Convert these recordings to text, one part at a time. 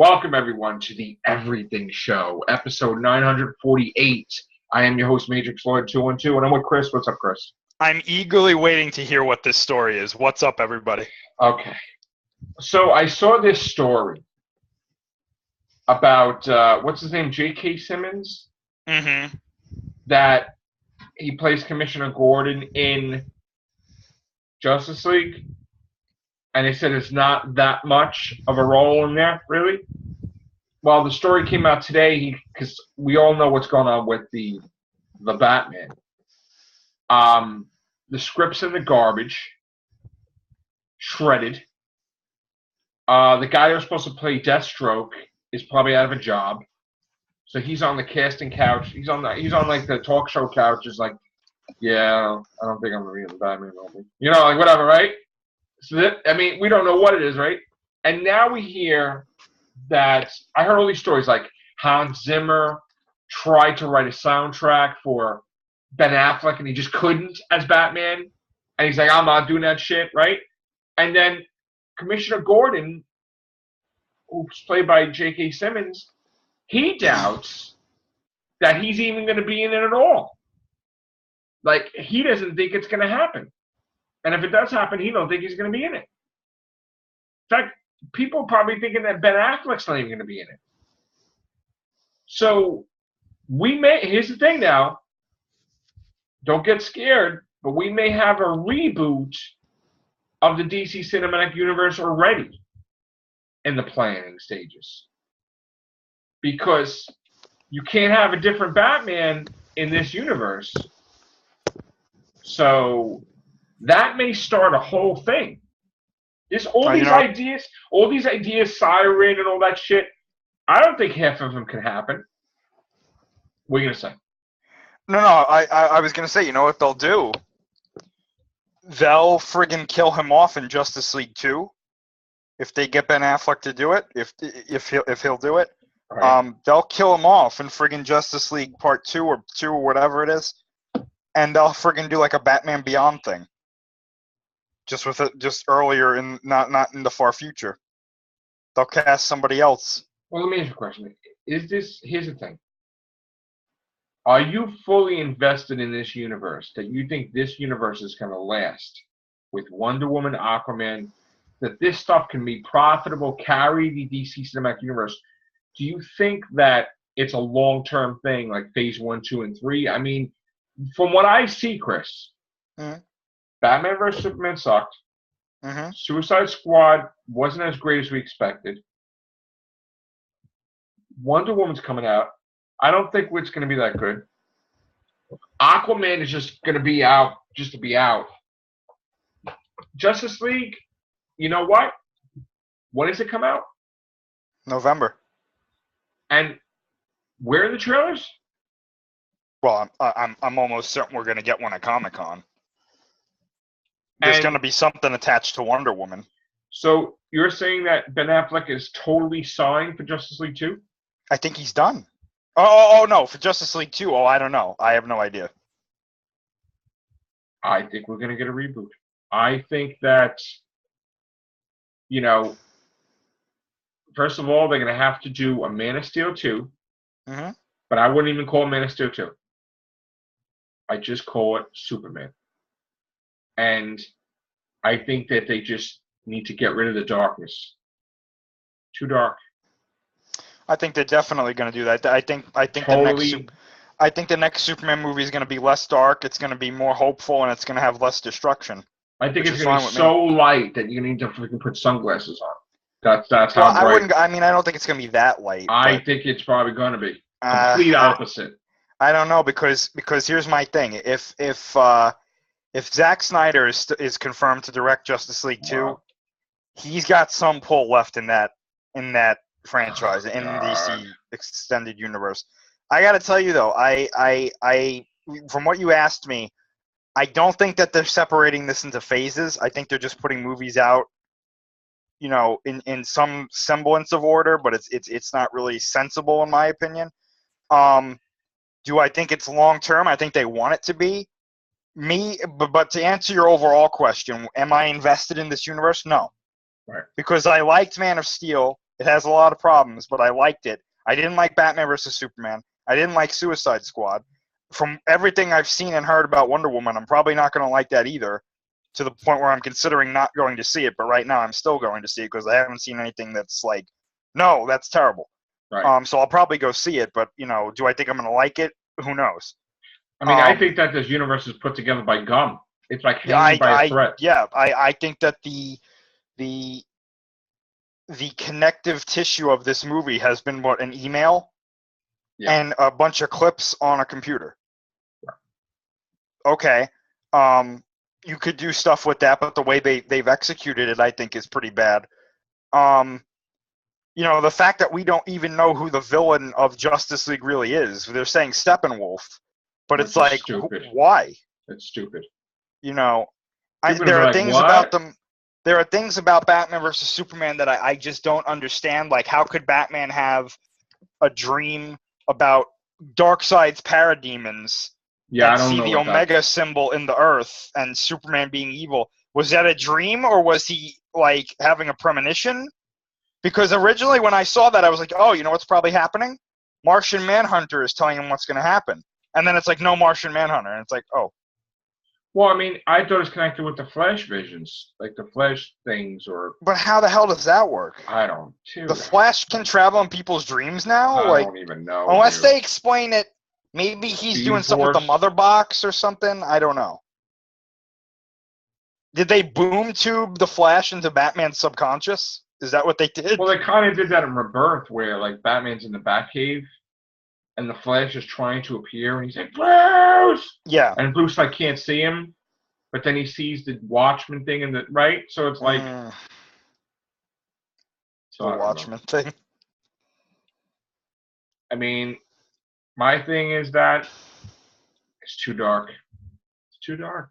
Welcome, everyone, to the Everything Show, episode 948. I am your host, Matrixlord212, and I'm with Chris. What's up, Chris? I'm eagerly waiting to hear what this story is. What's up, everybody? Okay. So I saw this story about, what's his name, J.K. Simmons? Mm-hmm. That he plays Commissioner Gordon in Justice League. And they said it's not that much of a role in there, really. Well, the story came out today because we all know what's going on with the Batman. The script's in the garbage, shredded. The guy that was supposed to play Deathstroke is probably out of a job, so he's on the casting couch. He's on like the talk show couch. Is like, yeah, I don't think I'm gonna be in the Batman movie. You know, like whatever, right? So we don't know what it is, right? And now we hear that I heard all these stories like Hans Zimmer tried to write a soundtrack for Ben Affleck and he just couldn't as Batman. And he's like, I'm not doing that shit, right? And then Commissioner Gordon, who's played by J.K. Simmons, he doubts that he's even going to be in it at all. Like, he doesn't think it's going to happen. And if it does happen, he don't think he's going to be in it. In fact, people are probably thinking that Ben Affleck's not even going to be in it. So, here's the thing now. Don't get scared, but we may have a reboot of the DC Cinematic Universe already in the planning stages. Because you can't have a different Batman in this universe. So that may start a whole thing. All these ideas, Siren and all that shit, I don't think half of them can happen. What are you going to say? No, I was going to say, you know what they'll do? They'll friggin' kill him off in Justice League 2 if they get Ben Affleck to do it, if he'll do it. Right. They'll kill him off in friggin' Justice League Part 2 or whatever it is, and they'll friggin' do like a Batman Beyond thing. Just earlier in not in the far future. They'll cast somebody else. Well, let me ask you a question. Here's the thing. Are you fully invested in this universe, that you think this universe is going to last with Wonder Woman, Aquaman, that this stuff can be profitable, carry the DC Cinematic Universe? Do you think that it's a long-term thing like Phase 1, 2, and 3? I mean, from what I see, Chris, Batman vs. Superman sucked. Suicide Squad wasn't as great as we expected. Wonder Woman's coming out. I don't think it's going to be that good. Aquaman is just going to be out just to be out. Justice League, you know what? When does it come out? November. And where are the trailers? Well, I'm almost certain we're going to get one at Comic-Con. There's going to be something attached to Wonder Woman. So you're saying that Ben Affleck is totally signed for Justice League 2? I think he's done. Oh, no, for Justice League 2. Oh, I don't know. I have no idea. I think we're going to get a reboot. I think that, first of all, they're going to have to do a Man of Steel 2. But I wouldn't even call it Man of Steel 2. I just call it Superman. And I think that they just need to get rid of the darkness. Too dark. I think they're definitely going to do that. I think the next Superman movie is going to be less dark. It's going to be more hopeful, and it's going to have less destruction. I think it's going to be so light that you're going to need to freaking put sunglasses on. That's how bright. I don't think it's going to be that light. I think it's probably going to be complete opposite. I don't know because here's my thing. If Zack Snyder is confirmed to direct Justice League 2, he's got some pull left in that franchise, in the DC extended universe. I got to tell you though, I from what you asked me, I don't think that they're separating this into phases. I think they're just putting movies out, in some semblance of order, but it's not really sensible in my opinion. Do I think it's long term? I think they want it to be. But to answer your overall question, am I invested in this universe? No. Right. Because I liked Man of Steel, It has a lot of problems, but I liked it. I didn't like Batman versus Superman. I didn't like Suicide Squad. From everything I've seen and heard about Wonder Woman, I'm probably not going to like that either, to the point where I'm considering not going to see it. But right now, I'm still going to see it because I haven't seen anything that's like, no, that's terrible. Right. So I'll probably go see it. But, you know, do I think I'm going to like it? Who knows? I mean, I think that this universe is put together by gum. It's like Yeah, hanging by a thread. I think that the connective tissue of this movie has been what, an email and a bunch of clips on a computer. Okay. You could do stuff with that, but the way they've executed it, I think, is pretty bad. You know, the fact that we don't even know who the villain of Justice League really is. They're saying Steppenwolf, but it's like, why? It's stupid. You know, there are things about them. There are things about Batman versus Superman that I just don't understand. Like, how could Batman have a dream about Darkseid's parademons and see the Omega symbol in the Earth and Superman being evil? Was that a dream, or was he, like, having a premonition? Because originally when I saw that, I was like, oh, you know what's probably happening? Martian Manhunter is telling him what's going to happen. And then it's like, no Martian Manhunter. And it's like, oh. Well, I mean, I thought it was connected with the Flash visions, like the Flash things, or. But how the hell does that work? I don't. Too. The Flash can travel in people's dreams now. I don't even know. Unless they explain it, maybe he's doing something with the mother box or something. I don't know. Did they boom tube the Flash into Batman's subconscious? Is that what they did? Well, they kind of did that in Rebirth, where like Batman's in the Batcave. And the Flash is trying to appear, and he's like, Bruce! Yeah. And Bruce, like, can't see him, but then he sees the Watchman thing, in the right? So it's like... the Watchman thing. I mean, my thing is that it's too dark. It's too dark.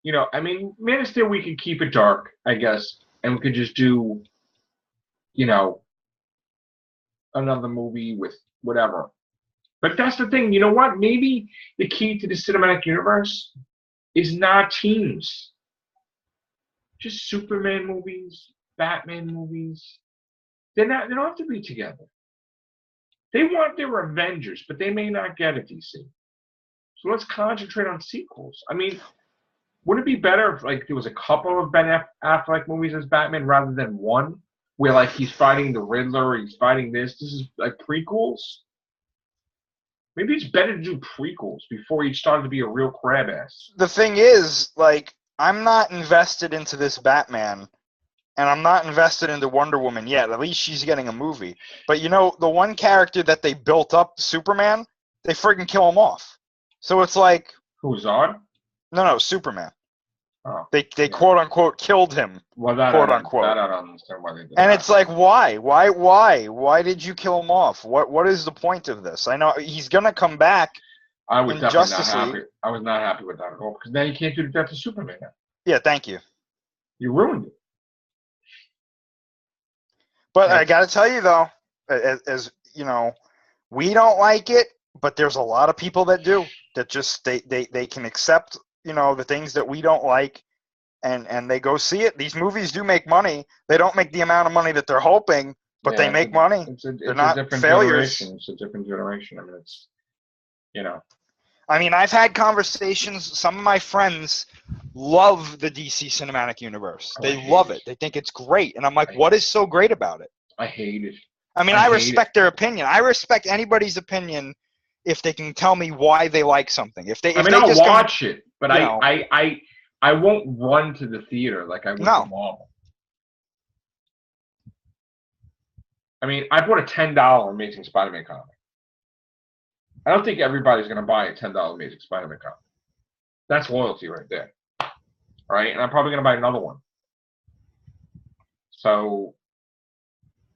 You know, I mean, Man of Steel, we could keep it dark, I guess, and we could just do, you know, another movie with whatever. But that's the thing. You know what? Maybe the key to the cinematic universe is not teams. Just Superman movies, Batman movies. They don't have to be together. They want their Avengers, but they may not get it, DC. So let's concentrate on sequels. I mean, wouldn't it be better if like there was a couple of Ben Affleck movies as Batman rather than one? Where, like, he's fighting the Riddler, he's fighting this. This is, like, prequels. Maybe it's better to do prequels before he started to be a real crab ass. The thing is, like, I'm not invested into this Batman, and I'm not invested into Wonder Woman yet. At least she's getting a movie. But, you know, the one character that they built up, Superman, they friggin' kill him off. So it's like... Who's Zod? No, Superman. Oh, they quote-unquote killed him, well, quote-unquote. I don't understand why they did and that. it's like, why? Why did you kill him off? What is the point of this? I know he's going to come back I was in definitely Justice not League. happy. I was not happy with that at all, because now you can't do the death of Superman. Yeah, thank you. You ruined it. But I got to tell you, though, as you know, we don't like it, but there's a lot of people that do, that just they can accept, you know, the things that we don't like, and they go see it. These movies do make money. They don't make the amount of money that they're hoping, but they make money. They're not failures. Generation. It's a different generation. I mean, it's, you know. I mean, I've had conversations. Some of my friends love the DC Cinematic Universe. They love it. They think it's great. And I'm like, what is so great about it? I hate it. I mean, I respect their opinion. I respect anybody's opinion if they can tell me why they like something. I'll watch it, but I won't run to the theater like I would to Marvel. I mean, I bought a $10 Amazing Spider-Man comic. I don't think everybody's going to buy a $10 Amazing Spider-Man comic. That's loyalty right there. All right? And I'm probably going to buy another one. So,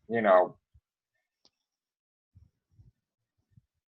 you know,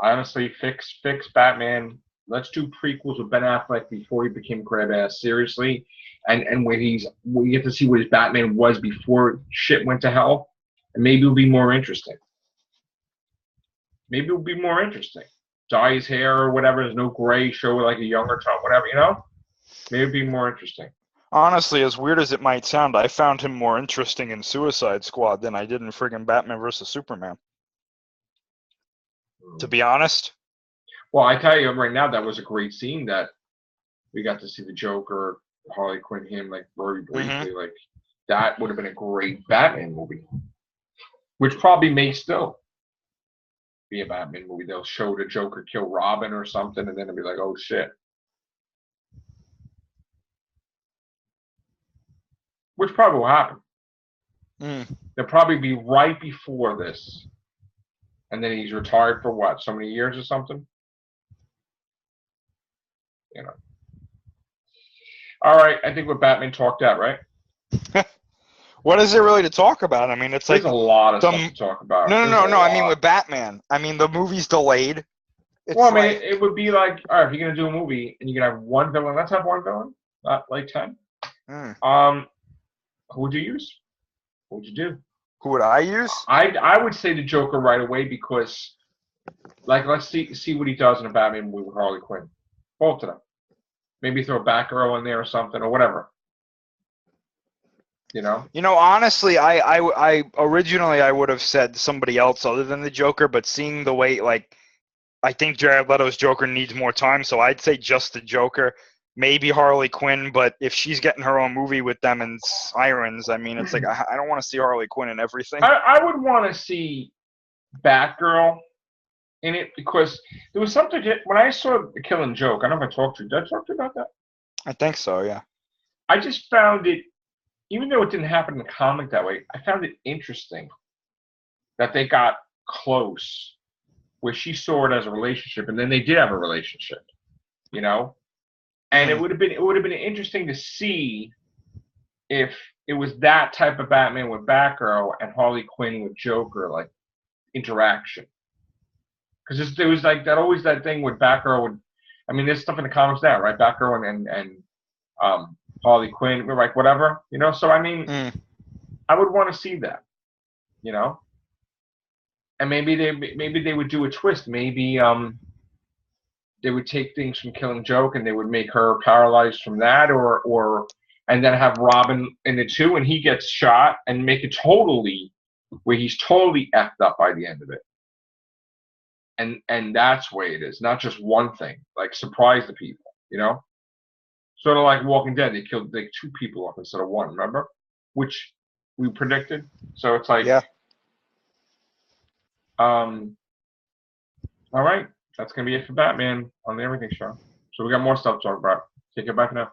I honestly fix Batman. Let's do prequels with Ben Affleck before he became crab ass. Seriously, and when we get to see what his Batman was before shit went to hell, and maybe it'll be more interesting. Maybe it'll be more interesting. Dye his hair or whatever. There's no gray. Show like a younger Tom. Whatever, you know. Maybe it'll be more interesting. Honestly, as weird as it might sound, I found him more interesting in Suicide Squad than I did in friggin' Batman vs Superman. To be honest. Well, I tell you right now, that was a great scene that we got to see the Joker, Harley Quinn, him like very briefly. Like that would have been a great Batman movie, which probably may still be a Batman movie. They'll show the Joker kill Robin or something, and then it'll be like, oh shit. Which probably will happen. They'll probably be right before this. And then he's retired for what, so many years or something? You know. All right, I think we're Batman talked out, right? What is there really to talk about? I mean, it's There's like a lot of stuff to talk about. No. I mean, with Batman, I mean, the movie's delayed. It's well, I mean, it would be like, all right, if you're gonna do a movie and you're gonna have one villain, let's have one villain, not like 10. Who would you use? What would you do? Who would I use? I would say the Joker right away because, like, let's see what he does in a Batman movie with Harley Quinn. Both of them. Maybe throw a Batgirl in there or something or whatever. You know? You know, honestly, I originally I would have said somebody else other than the Joker, but seeing the way, like, I think Jared Leto's Joker needs more time, so I'd say just the Joker. Maybe Harley Quinn, but if she's getting her own movie with them and Sirens, I mean, it's like, I don't want to see Harley Quinn in everything. I would want to see Batgirl in it because there was something, when I saw The Killing Joke, I don't know if I talked to you. Did I talk to you about that? I think so, yeah. I just found it, even though it didn't happen in the comic that way, I found it interesting that they got close, where she saw it as a relationship, and then they did have a relationship, you know? And it would have been interesting to see if it was that type of Batman with Batgirl and Harley Quinn with Joker, like interaction. Because there was like that thing with Batgirl would, I mean, there's stuff in the comics now, right? Batgirl and Harley Quinn, like whatever, you know. So I mean, I would want to see that, you know. And maybe they would do a twist. Maybe they would take things from Killing Joke and they would make her paralyzed from that, or and then have Robin in it too, and he gets shot, and make it totally where he's totally effed up by the end of it. And that's the way it is, not just one thing. Like surprise the people, you know. Sort of like Walking Dead, they killed like 2 people off instead of 1. Remember, which we predicted. So it's like, yeah. All right. That's going to be it for Batman on the Everything Show. So we got more stuff to talk about. Take it back now.